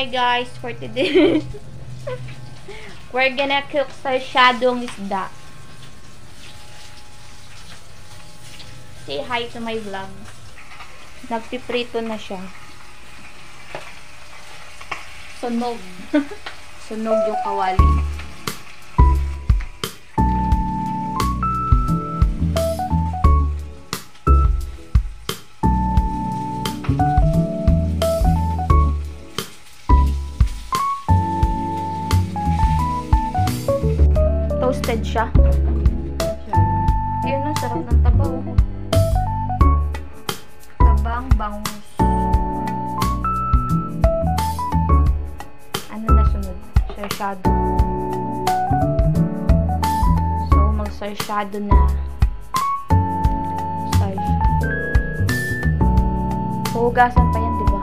hi guys, for today. We're gonna cook sarsyadong isda. Say hi to my vlog. Nagpiprito na siya. Sunog. Sunog yung kawali. Toasted siya. Ayun, ang sarap ng tabaw. Tabang bangus. Ano na sunod? Sarsyado. So, mag-sarsyado na. Hugasan pa yan, diba?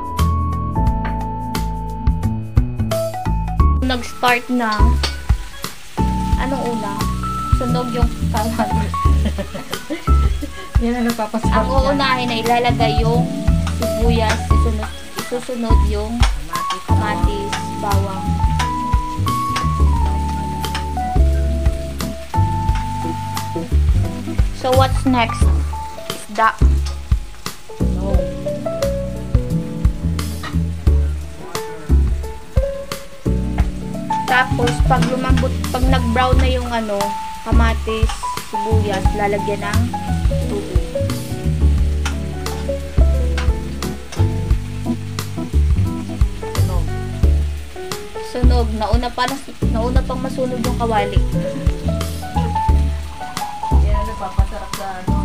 Nag-start na. Anong una? Sunog yung kamatis. Yan ang nagpapasarap. Ang uunahin na ilalagay yung sibuyas, isusunod yung kamatis, bawang. So what's next? Isda. Tapos, pag lumambot, pag nag-brown na yung ano, kamatis, sibuyas, lalagyan ng tubig. Sunog. Nauna pang masunog yung kawali. Yan ang nagpapasarap sa ano.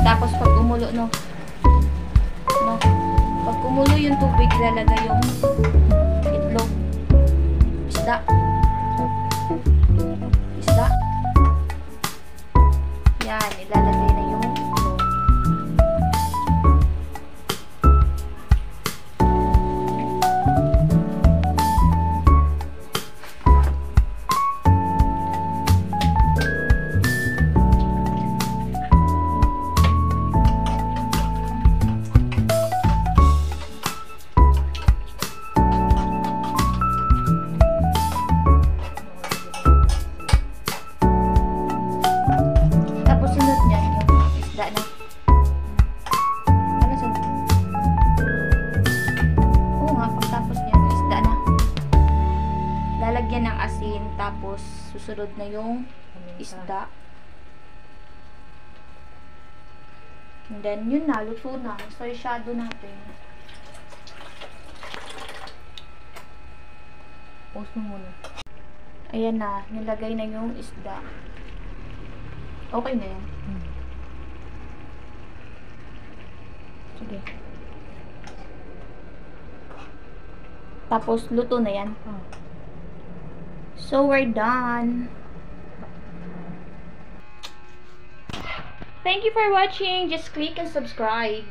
Tapos pag kumulo, pag kumulo yung tubig, ilalagay yung itlog. Isda. Yan, ilalagay na yung itlog. Lalagyan ng asin, tapos susunod na yung isda. And then, yun na, luto na. Sarsyado natin. Post mo muna. Ayan na, nilagay na yung isda. Okay na yan. Sige. Tapos, luto na yan. So, we're done. Thank you for watching. Just click and subscribe.